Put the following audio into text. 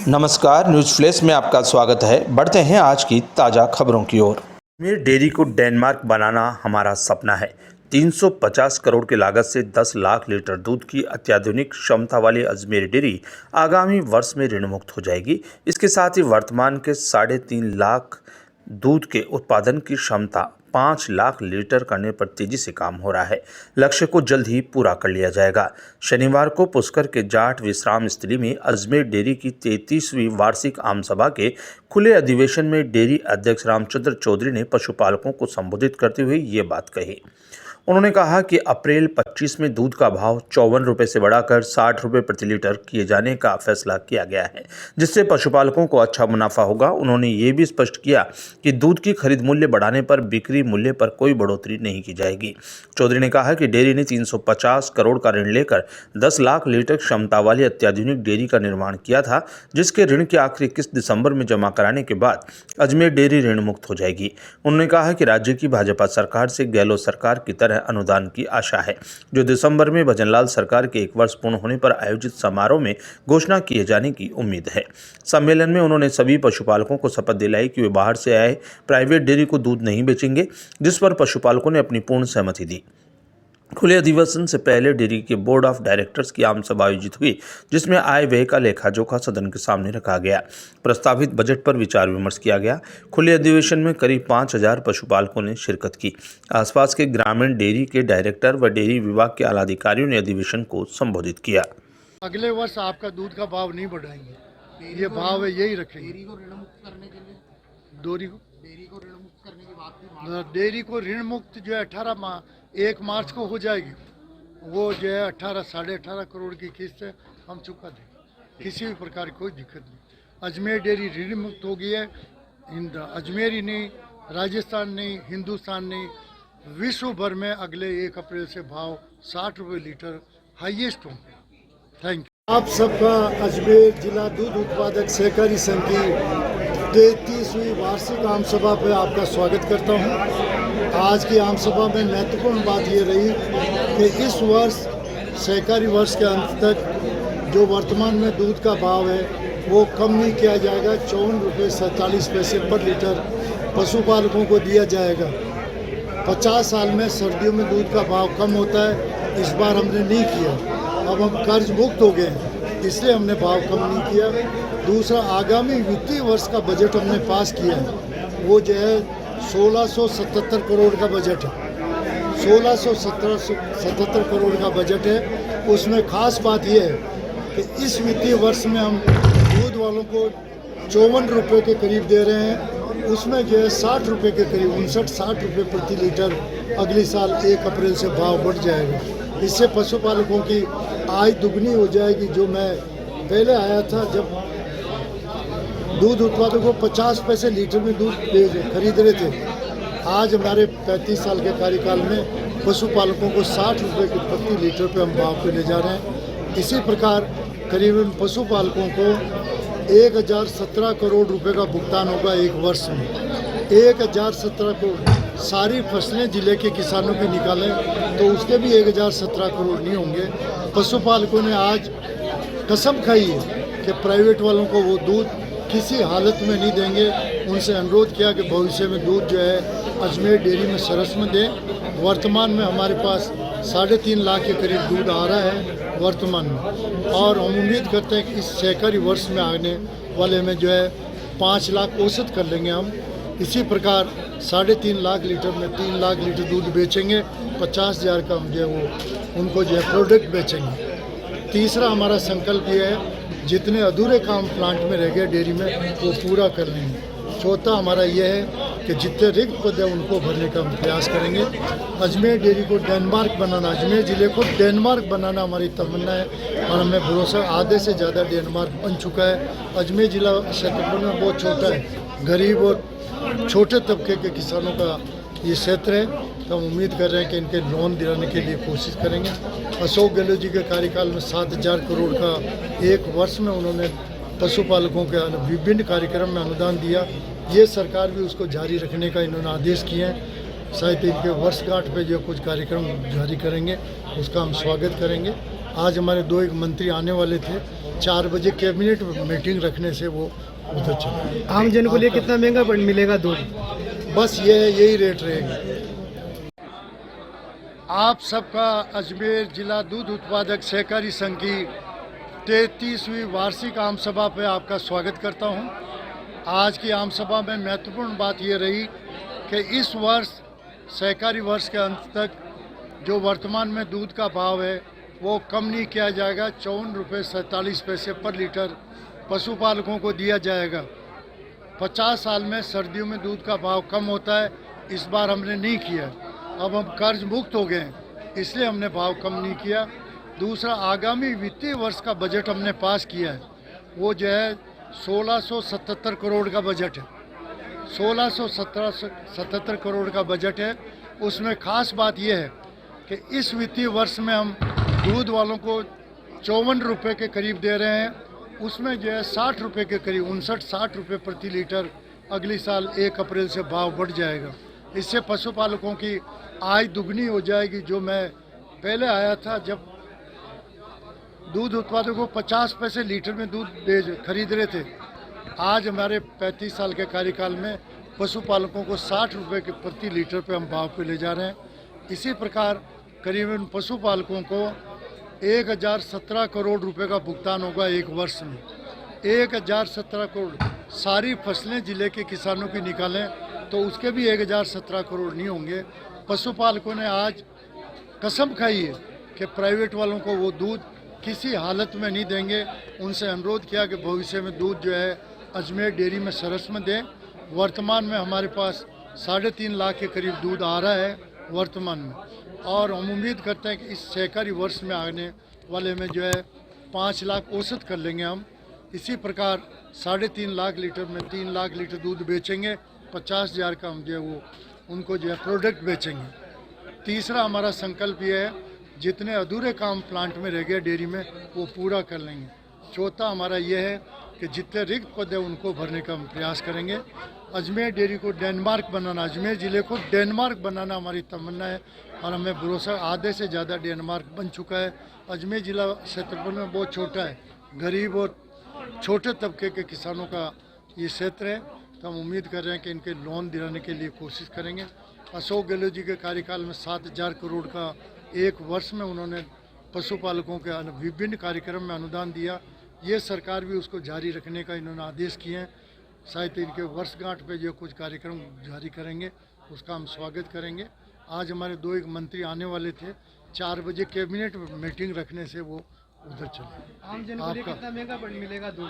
नमस्कार, news flash में आपका स्वागत है। बढ़ते हैं आज की ताज़ा खबरों की ओर। अजमेर डेयरी को डेनमार्क बनाना हमारा सपना है। 350 करोड़ की लागत से 10 लाख लीटर दूध की अत्याधुनिक क्षमता वाली अजमेर डेयरी आगामी वर्ष में ऋण मुक्त हो जाएगी। इसके साथ ही वर्तमान के 3.5 लाख दूध के उत्पादन की क्षमता 5 लाख लीटर करने पर तेजी से काम हो रहा है। लक्ष्य को जल्द ही पूरा कर लिया जाएगा। शनिवार को पुष्कर के जाट विश्राम स्थली में अजमेर डेयरी की 33वीं वार्षिक आम सभा के खुले अधिवेशन में डेयरी अध्यक्ष रामचंद्र चौधरी ने पशुपालकों को संबोधित करते हुए ये बात कही। उन्होंने कहा कि अप्रैल 25 में दूध का भाव 54 रुपये से बढ़ाकर 60 रुपये प्रति लीटर किए जाने का फैसला किया गया है, जिससे पशुपालकों को अच्छा मुनाफा होगा। उन्होंने ये भी स्पष्ट किया कि दूध की खरीद मूल्य बढ़ाने पर बिक्री मूल्य पर कोई बढ़ोतरी नहीं की जाएगी। चौधरी ने कहा कि डेयरी ने 350 करोड़ का ऋण लेकर 10 लाख लीटर क्षमता वाली अत्याधुनिक डेयरी का निर्माण किया था, जिसके ऋण की आखिरी किस्त दिसंबर में जमा कराने के बाद अजमेर डेयरी ऋण मुक्त हो जाएगी। उन्होंने कहा कि राज्य की भाजपा सरकार से गहलोत सरकार की तरह अनुदान की आशा है, जो दिसंबर में भजनलाल सरकार के 1 वर्ष पूर्ण होने पर आयोजित समारोह में घोषणा किए जाने की उम्मीद है। सम्मेलन में उन्होंने सभी पशुपालकों को शपथ दिलाई कि वे बाहर से आए प्राइवेट डेयरी को दूध नहीं बेचेंगे, जिस पर पशुपालकों ने अपनी पूर्ण सहमति दी। खुले अधिवेशन से पहले डेयरी के बोर्ड ऑफ डायरेक्टर्स की आम सभा आयोजित हुई, जिसमें आय व्यय का लेखा जोखा सदन के सामने रखा गया। प्रस्तावित बजट पर विचार विमर्श किया गया। खुले अधिवेशन में करीब 5000 पशुपालकों ने शिरकत की। आसपास के ग्रामीण डेयरी के डायरेक्टर व डेयरी विभाग के आला अधिकारियों ने अधिवेशन को संबोधित किया। अगले वर्ष आपका दूध का भाव नहीं बढ़ाएंगे, ये भाव है यही रखेंगे। डेयरी को ऋण मुक्त करने के लिए डेयरी को ऋण मुक्त करने की बात भी मांग डेयरी को ऋण मुक्त जो है 1 मार्च को हो जाएगी। वो जो है 18-18.5 करोड़ की किस्त हम चुका दें, किसी भी प्रकार की कोई दिक्कत नहीं। अजमेर डेयरी ऋण मुक्त हो गई है। अजमेर ही नहीं, राजस्थान नहीं, हिंदुस्तान नहीं, विश्व भर में अगले 1 अप्रैल से भाव 60 रुपये लीटर हाईएस्ट होंगे। Thank you. आप सबका अजमेर जिला दूध उत्पादक सहकारी संघ की 33वीं वार्षिक आम सभा पर आपका स्वागत करता हूं। आज की आम सभा में महत्वपूर्ण बात ये रही कि इस वर्ष सहकारी वर्ष के अंत तक जो वर्तमान में दूध का भाव है वो कम नहीं किया जाएगा। 54 रुपये 47 पैसे पर लीटर पशुपालकों को दिया जाएगा। 50 साल में सर्दियों में दूध का भाव कम होता है, इस बार हमने नहीं किया। अब हम कर्ज मुक्त हो गए, इसलिए हमने भाव कम नहीं किया। दूसरा, आगामी वित्तीय वर्ष का बजट हमने पास किया है, वो जो है 1677 करोड़ का बजट है। 1677 करोड़ का बजट है। उसमें खास बात यह है कि इस वित्तीय वर्ष में हम दूध वालों को 54 रुपये के करीब दे रहे हैं। उसमें जो है 60 रुपये के करीब 59-60 रुपये प्रति लीटर अगले साल 1 अप्रैल से भाव बढ़ जाएगा। इससे पशुपालकों की आय दुगनी हो जाएगी। जो मैं पहले आया था जब दूध उत्पादकों को 50 पैसे लीटर में दूध खरीद रहे थे, आज हमारे 35 साल के कार्यकाल में पशुपालकों को 60 रुपये के प्रति लीटर पे हम भाव पे ले जा रहे हैं। इसी प्रकार करीबन पशुपालकों को 1017 करोड़ रुपए का भुगतान होगा 1 वर्ष में। 1017 करोड़ सारी फसलें जिले के किसानों की निकालें तो उसके भी 1017 करोड़ नहीं होंगे। पशुपालकों ने आज कसम खाई है कि प्राइवेट वालों को वो दूध किसी हालत में नहीं देंगे। उनसे अनुरोध किया कि भविष्य में दूध जो है अजमेर डेयरी में सरस में दें। वर्तमान में हमारे पास 3.5 लाख के करीब दूध आ रहा है वर्तमान में, और हम उम्मीद करते हैं कि इस सहकारी वर्ष में आने वाले में जो है 5 लाख औसत कर लेंगे हम। इसी प्रकार 3.5 लाख लीटर में 3 लाख लीटर दूध बेचेंगे। 50,000 का हम जो है वो उनको जो है प्रोडक्ट बेचेंगे। तीसरा हमारा संकल्प ये है जितने अधूरे काम प्लांट में रह गए डेयरी में वो पूरा कर लेंगे। चौथा हमारा ये है कि जितने रिक्त पद है उनको भरने का हम प्रयास करेंगे। अजमेर डेयरी को डेनमार्क बनाना, अजमेर ज़िले को डेनमार्क बनाना हमारी तमन्ना है, और हमें भरोसा आधे से ज़्यादा डेनमार्क बन चुका है। अजमेर ज़िला क्षेत्रफल में बहुत छोटा है, गरीब और छोटे तबके के किसानों का ये क्षेत्र है, तो हम उम्मीद कर रहे हैं कि इनके लोन दिलाने के लिए कोशिश करेंगे। अशोक गहलोत जी के कार्यकाल में 7000 करोड़ का 1 वर्ष में उन्होंने पशुपालकों के विभिन्न कार्यक्रम में अनुदान दिया। ये सरकार भी उसको जारी रखने का इन्होंने आदेश किए हैं। शायद इनके वर्षगांठ पे जो कुछ कार्यक्रम जारी करेंगे उसका हम स्वागत करेंगे। आज हमारे 2 एक मंत्री आने वाले थे, 4 बजे कैबिनेट मीटिंग रखने से वो उधर चले। आम जन को लिए कितना महंगा मिलेगा दूध? बस ये है, यही रेट रहेगा। आप सबका अजमेर जिला दूध उत्पादक सहकारी संघ की 33वीं वार्षिक आम सभा पे आपका स्वागत करता हूं। आज की आम सभा में महत्वपूर्ण बात ये रही कि इस वर्ष सहकारी वर्ष के अंत तक जो वर्तमान में दूध का भाव है वो कम नहीं किया जाएगा। 54 रुपये 47 पैसे पर लीटर पशुपालकों को दिया जाएगा। 50 साल में सर्दियों में दूध का भाव कम होता है, इस बार हमने नहीं किया। अब हम कर्ज मुक्त हो गए हैं, इसलिए हमने भाव कम नहीं किया। दूसरा, आगामी वित्तीय वर्ष का बजट हमने पास किया है, वो जो है 1677 करोड़ का बजट है। 1677 करोड़ का बजट है। उसमें खास बात यह है कि इस वित्तीय वर्ष में हम दूध वालों को 54 रुपये के करीब दे रहे हैं। उसमें जो है 60 रुपये के करीब 59-60 रुपये प्रति लीटर अगली साल 1 अप्रैल से भाव बढ़ जाएगा। इससे पशुपालकों की आय दुगनी हो जाएगी। जो मैं पहले आया था जब दूध उत्पादकों को 50 पैसे लीटर में दूध खरीद रहे थे, आज हमारे 35 साल के कार्यकाल में पशुपालकों को 60 रुपये के प्रति लीटर पे हम भाव पे ले जा रहे हैं। इसी प्रकार करीबन पशुपालकों को 1017 करोड़ रुपए का भुगतान होगा एक वर्ष में। 1017 करोड़ सारी फसलें जिले के किसानों की निकालें तो उसके भी 1017 करोड़ नहीं होंगे। पशुपालकों ने आज कसम खाई है कि प्राइवेट वालों को वो दूध किसी हालत में नहीं देंगे। उनसे अनुरोध किया कि भविष्य में दूध जो है अजमेर डेयरी में सरस में दें। वर्तमान में हमारे पास 3.5 लाख के करीब दूध आ रहा है वर्तमान में, और हम उम्मीद करते हैं कि इस सहकारी वर्ष में आने वाले में जो है 5 लाख औसत कर लेंगे हम। इसी प्रकार 3.5 लाख लीटर में 3 लाख लीटर दूध बेचेंगे। 50,000 का हम जो है वो उनको जो है प्रोडक्ट बेचेंगे। तीसरा हमारा संकल्प ये है, जितने अधूरे काम प्लांट में रह गए डेयरी में वो पूरा कर लेंगे। चौथा हमारा ये है कि जितने रिक्त पद है उनको भरने का हम प्रयास करेंगे। अजमेर डेयरी को डेनमार्क बनाना, अजमेर ज़िले को डेनमार्क बनाना हमारी तमन्ना है और हमें भरोसा, आधे से ज़्यादा डेनमार्क बन चुका है। अजमेर ज़िला क्षेत्रफल में बहुत छोटा है, गरीब और छोटे तबके के किसानों का ये क्षेत्र है, तो हम उम्मीद कर रहे हैं कि इनके लोन दिलाने के लिए कोशिश करेंगे। अशोक गहलोत जी के कार्यकाल में 7,000 करोड़ का एक वर्ष में उन्होंने पशुपालकों के विभिन्न कार्यक्रम में अनुदान दिया। ये सरकार भी उसको जारी रखने का इन्होंने आदेश किए हैं। शायद इनके वर्षगांठ पे जो कुछ कार्यक्रम जारी करेंगे उसका हम स्वागत करेंगे। आज हमारे 2 एक मंत्री आने वाले थे, 4 बजे कैबिनेट मीटिंग रखने से वो उधर चले। आम जन को लिए कितना महंगा मिलेगा दूध?